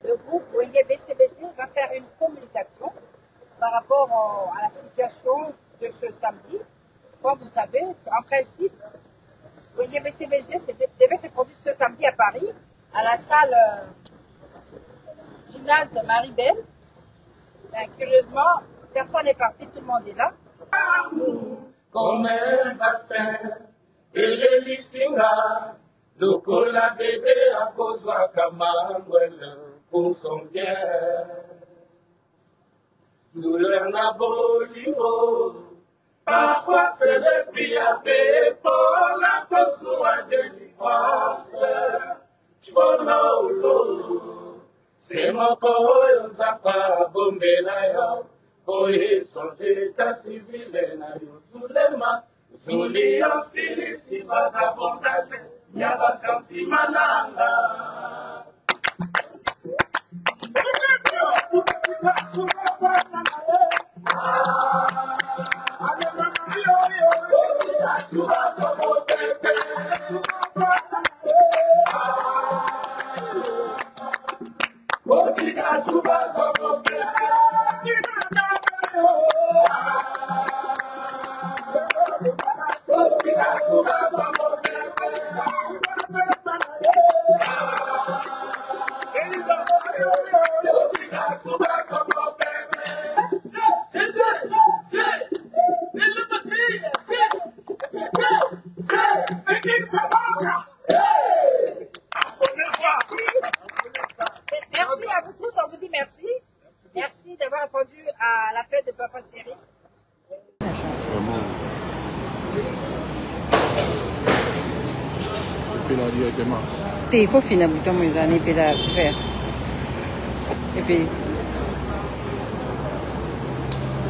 le groupe Wenge BCBG va faire une communication par rapport à la situation de ce samedi. Comme vous savez, en principe, Wenge BCBG devait se produire ce samedi à Paris, à la salle gymnase Marie-Belle. Curieusement, personne n'est parti, tout le monde est là. Comme un vaccin, et le lycéa, le cola bébé à cause à Kamangwell pour son bien. Douleur n'a beau parfois c'est le prix à payer pour la cause à délivrance. Follow, c'est mon corps, on n'a pas bombé là. Pour échanger ta civile, na yo soulema, souli en silisi vagabondage, nyaba sentiment nanga. Merci à vous tous, on vous dit merci. Merci d'avoir répondu à l'appel de Papa Chéri. Il faut finir le bouton, mes années, puis la faire. Et puis,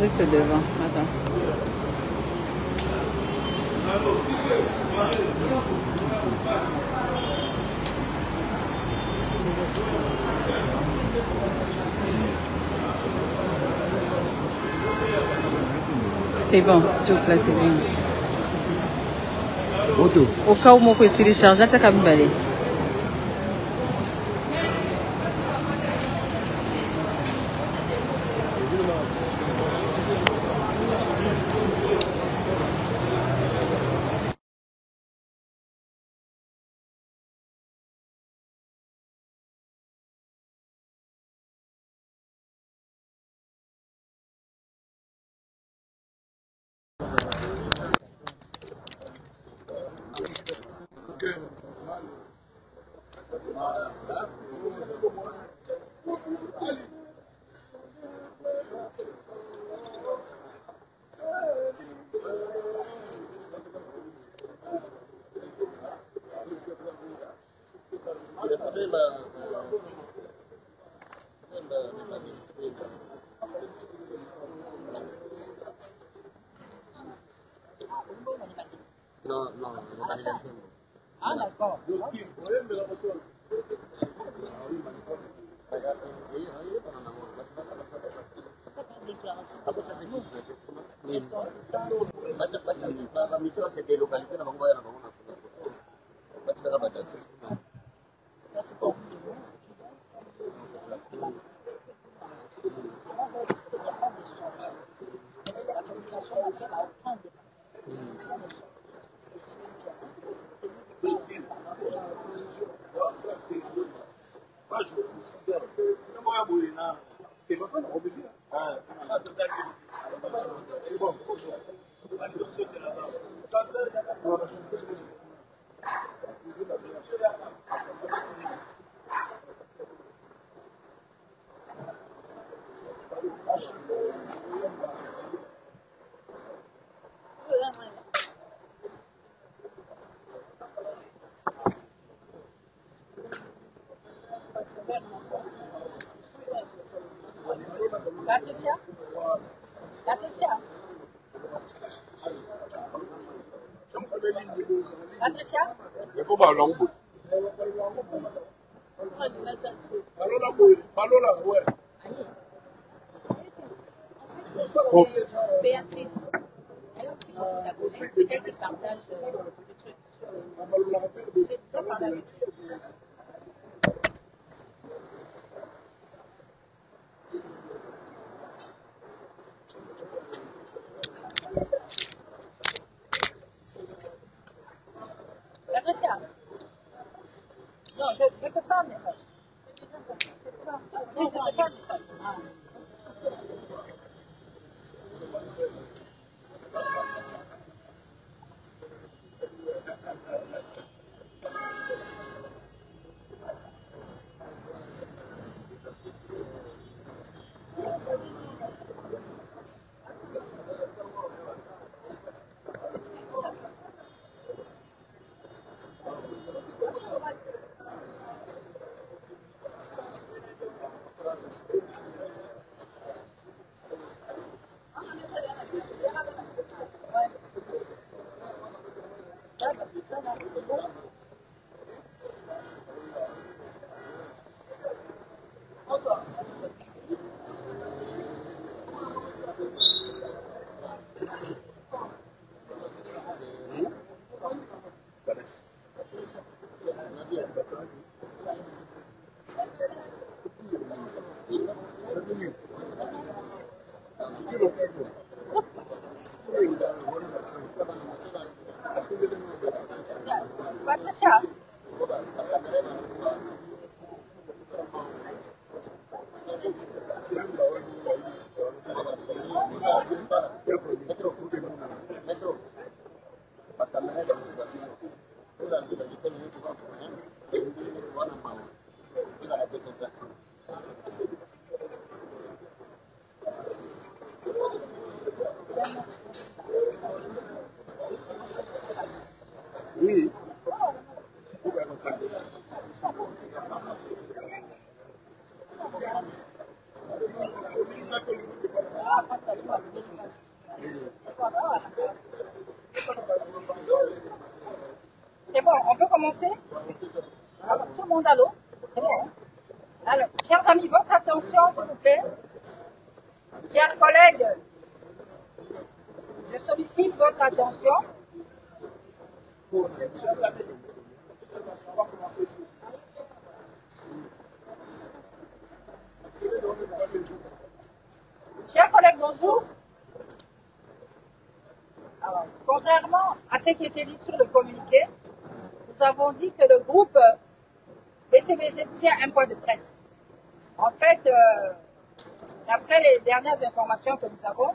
juste devant, attends. C'est bon, tu peux placer une. Au cas où mon côté télécharge, là, tu as qu'à me balayer. Non, pas les Ah, d'accord. Patricia? Patricia? Patricia? Il faut pas l'envoyer. Palola, ouais. Béatrice. Elle aussi, c'est elle qui partage le truc sur je te fais un message. Non, je te fais un message. Ah. Ça va, c'est bon. Patricia. Oui. C'est bon, on peut commencer? Alors, tout le monde à l'eau. C'est bon. Hein? Alors, chers amis, votre attention, s'il vous plaît. Chers collègues, je sollicite votre attention. Chers collègues, bonjour. Alors, contrairement à ce qui était dit sur le communiqué, nous avons dit que le groupe BCBG tient un point de presse. En fait, d'après les dernières informations que nous avons,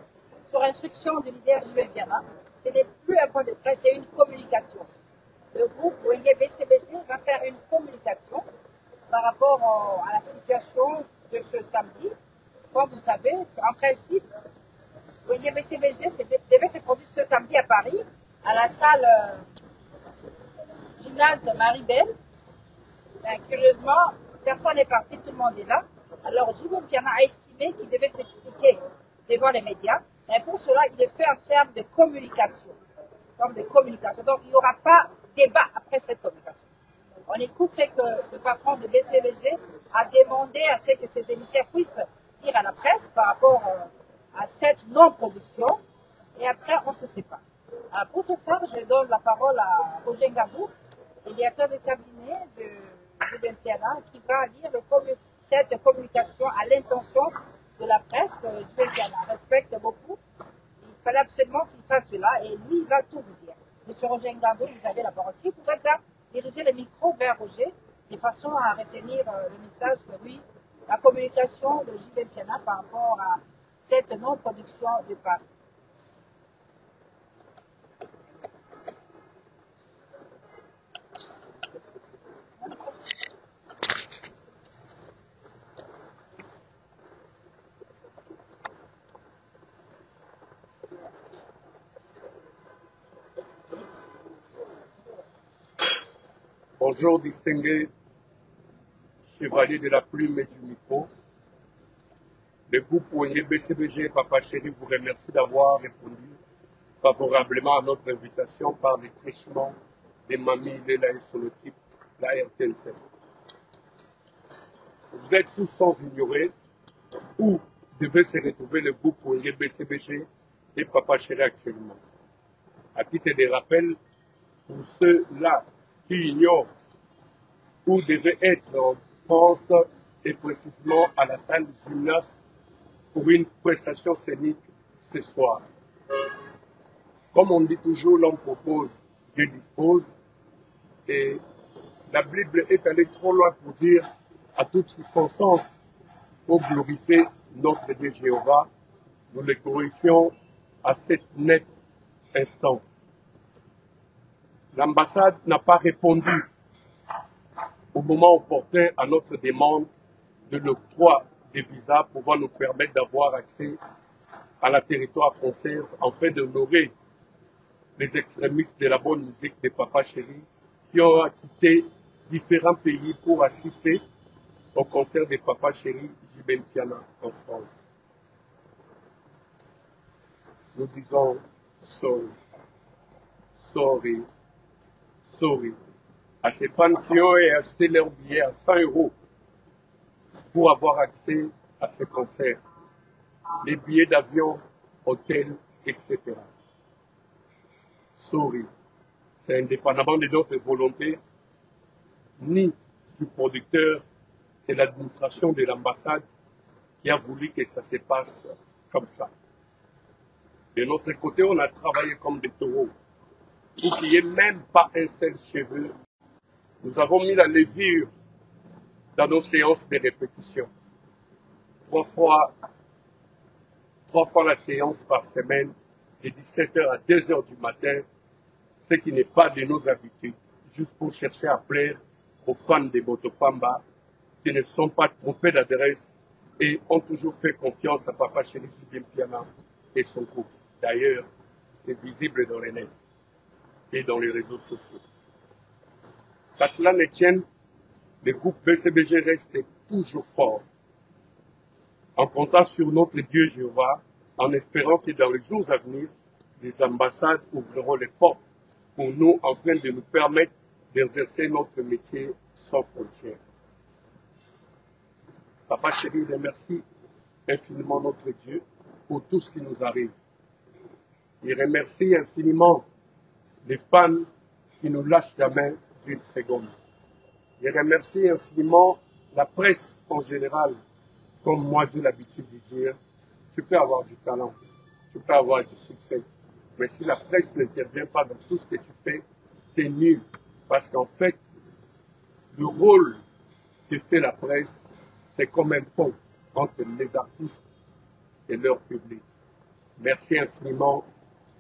sur instruction du leader Jules Biana, ce n'est plus un point de presse, c'est une communication. Le groupe Wenge BCBG va faire une communication par rapport à la situation de ce samedi. Comme vous savez, en principe, Wenge BCBG devait se produire ce samedi à Paris, à la salle gymnase Marie-Belle. Curieusement, personne n'est parti, tout le monde est là. Alors, Jules Biana a estimé qu'il devait s'expliquer devant les médias. Mais pour cela, il est fait en termes de communication. Donc, il n'y aura pas débat après cette communication. On écoute ce que le patron de BCBG a demandé à ce que ses émissaires puissent dire à la presse par rapport à cette non-production. Et après, on se sépare. Alors, pour ce faire, je donne la parole à Roger Ngabou, le directeur de cabinet de Jules Biana, qui va lire cette communication à l'intention de la presse que Jules Biana respecte beaucoup. Il fallait absolument qu'il fasse cela et lui, il va tout vous dire. Monsieur Roger Ngabou, vous avez la parole. Si vous pouvez déjà diriger le micro vers Roger, de façon à retenir le message que lui, la communication de Jules Biana par rapport à cette non-production de Paris. Bonjour, distingués chevaliers de la plume et du micro. Le groupe Wenge BCBG et Papa Chéri vous remercie d'avoir répondu favorablement à notre invitation par les prêchements des mamies Léla et Solotype, la RTNC. Vous êtes tous sans ignorer où devait se retrouver le groupe Wenge BCBG et Papa Chéri actuellement. À titre de rappel, pour ceux-là qui ignorent où devait être en France et précisément à la salle du gymnase pour une prestation scénique ce soir. Comme on dit toujours, l'homme propose, Dieu dispose, et la Bible est allée trop loin pour dire à toute circonstance, il faut glorifier notre Dieu Jéhovah. Nous le glorifions à cet net instant. L'ambassade n'a pas répondu au moment opportun à notre demande de l'octroi des visas pouvant nous permettre d'avoir accès à la territoire française afin d'honorer les extrémistes de la bonne musique de Papa Chéri qui ont quitté différents pays pour assister au concert de Papa Chéri JB Mpiana en France. Nous disons sorry, sorry, sorry à ces fans qui ont acheté leur billet à 100 € pour avoir accès à ce concert, les billets d'avion, hôtel, etc. Sorry, c'est indépendamment de notre volonté, ni du producteur, c'est l'administration de l'ambassade qui a voulu que ça se passe comme ça. De notre côté, on a travaillé comme des taureaux pour qu'il n'y ait même pas un seul cheveu. Nous avons mis la levure dans nos séances de répétition. 3 fois la séance par semaine, de 17h à 2h du matin, ce qui n'est pas de nos habitudes, juste pour chercher à plaire aux fans de Botopamba qui ne sont pas trompés d'adresse et ont toujours fait confiance à Papa Chéri JB Mpiana et son couple. D'ailleurs, c'est visible dans les nets et dans les réseaux sociaux. Qu'à cela ne tienne, le groupe BCBG reste toujours fort, en comptant sur notre Dieu Jéhovah, en espérant que dans les jours à venir, les ambassades ouvriront les portes pour nous afin de nous permettre d'exercer notre métier sans frontières. Papa Chéri remercie infiniment notre Dieu pour tout ce qui nous arrive. Il remercie infiniment les fans qui ne nous lâchent jamais d'une seconde. Il remercie infiniment la presse en général. Comme moi j'ai l'habitude de dire, tu peux avoir du talent, tu peux avoir du succès, mais si la presse n'intervient pas dans tout ce que tu fais, tu es nul. Parce qu'en fait, le rôle que fait la presse, c'est comme un pont entre les artistes et leur public. Merci infiniment.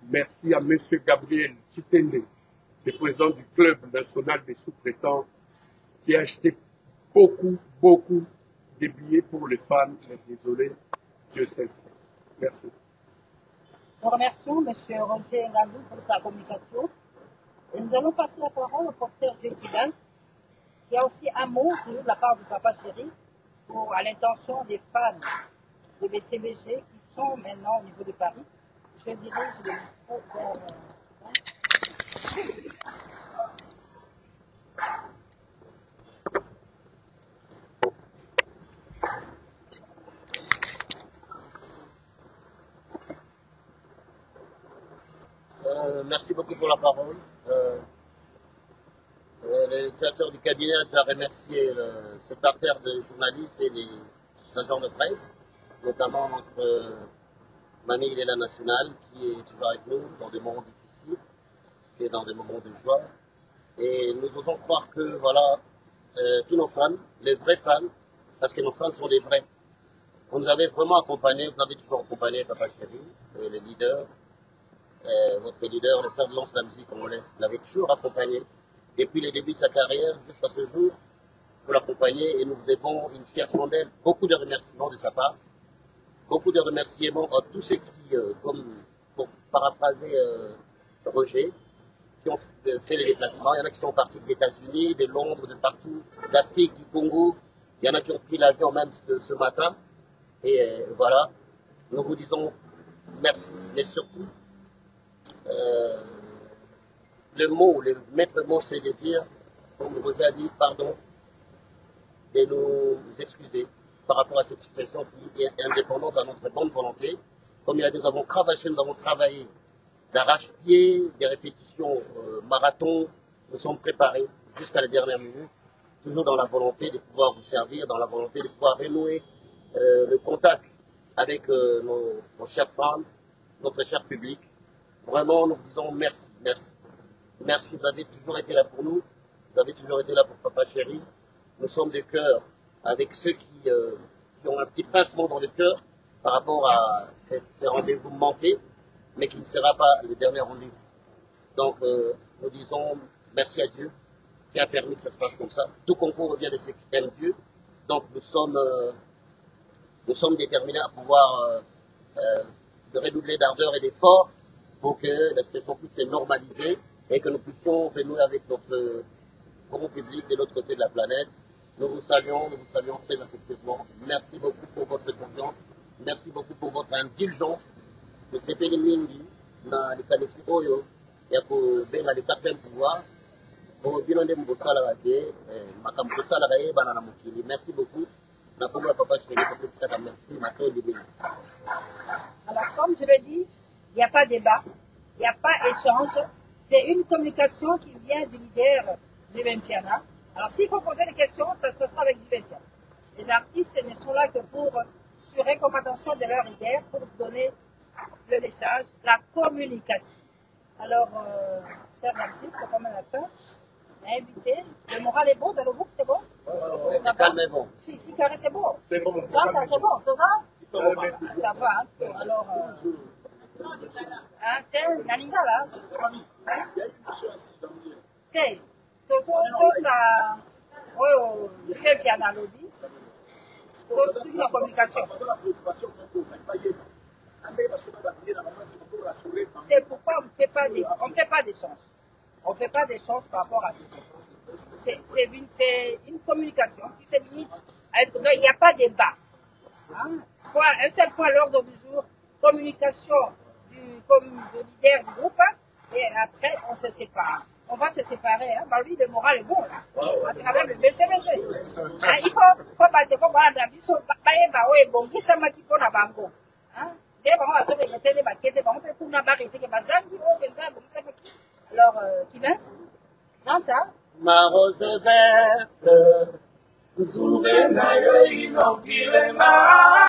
Merci à M. Gabriel Chitende, le président du Club national des sous-traitants, qui a acheté beaucoup de billets pour les fans. Mais désolé, Dieu sait ça. Merci. Nous remercions M. Roger Ngandou pour sa communication. Et nous allons passer la parole au professeur Dieu Kidans, qui a aussi un mot, toujours de la part du Papa Chéri, à l'intention des fans de BCBG qui sont maintenant au niveau de Paris. Je dirige le micro vers... Merci beaucoup pour la parole. Le directeur du cabinet a déjà remercié ce parterre de journalistes et les agents de presse, notamment notre Mamie Léla Nationale, qui est toujours avec nous dans des moments difficiles et dans des moments de joie. Et nous osons croire que voilà, tous nos fans, les vrais fans, parce que nos fans sont des vrais. Vous nous avez vraiment accompagnés, vous avez toujours accompagné Papa Chéri, les leaders. Votre leader, le frère de Lance de la musique congolaise, l'avait toujours accompagné depuis le début de sa carrière jusqu'à ce jour. Pour l'accompagner et nous vous devons une fière chandelle, beaucoup de remerciements de sa part, beaucoup de remerciements à tous ceux qui, comme pour paraphraser Roger, qui ont fait les déplacements. Il y en a qui sont partis des États-Unis, de Londres, de partout, d'Afrique, du Congo. Il y en a qui ont pris l'avion même ce matin. Et voilà, nous vous disons merci, mais surtout, le maître mot, c'est de dire, comme Roger a dit, pardon, de nous excuser par rapport à cette situation qui est indépendante de notre bonne volonté. Comme il a dit, nous avons cravaché, nous avons travaillé d'arrache-pied, des répétitions marathon, nous sommes préparés jusqu'à la dernière minute, toujours dans la volonté de pouvoir vous servir, dans la volonté de pouvoir renouer le contact avec nos chers fans, notre cher public. Vraiment, nous vous disons merci, merci. Merci, vous avez toujours été là pour nous. Vous avez toujours été là pour Papa Chéri. Nous sommes de cœur avec ceux qui ont un petit pincement dans le cœur par rapport à ces rendez-vous manqués, mais qui ne sera pas le dernier rendez-vous. Donc, nous disons merci à Dieu qui a permis que ça se passe comme ça. Tout concours revient de ce qui aime Dieu. Donc, nous sommes déterminés à pouvoir de redoubler d'ardeur et d'effort pour que la situation puisse se normaliser et que nous puissions venir avec notre grand public de l'autre côté de la planète. Nous vous saluons très affectivement. Merci beaucoup pour votre confiance. Merci beaucoup pour votre indulgence. De sepeli mingi na likanisi oyo ya kobenga le quatrième pouvoir. Pour bino nde mbosalaka te makambo tosalaka yebana na mokili. Merci beaucoup. Na kombo ya Papa Chéri topesikaka merci matondi bino. Alors, comme je l'ai dit, il n'y a pas débat, il n'y a pas échange. C'est une communication qui vient du leader Jiben Piana. Alors, s'il faut poser des questions, ça se passera avec Jiben Piana. Les artistes ne sont là que pour, sur recommandation de leur leader, pour donner le message, la communication. Alors, chers artistes, comme on a fait, invité, le moral est bon dans le groupe, c'est bon? Le calme est bon. Ficare, c'est bon. C'est bon. Ganta, c'est bon, tout ça? Ça va, hein? Alors, c'est Nalinga là. C'est, tout ça, oui, très bien dans le lobby. Tout la communication. C'est pourquoi on ne fait pas d'échange. On ne fait pas d'échange par rapport à tout. C'est une communication qui se limite à être. Non, il n'y a pas de débat. Hein? Un seul point à l'ordre du jour, communication du leader du groupe, et après on se sépare. On va se séparer. Hein? Bah, lui, le moral est bon. C'est quand même le BCBC. Il faut battre comme voilà, dans le bon, qui s'est maquillé pour la bango. Alors, qui mince? J'entends. Ma rose verte, Zourena yo inokilema.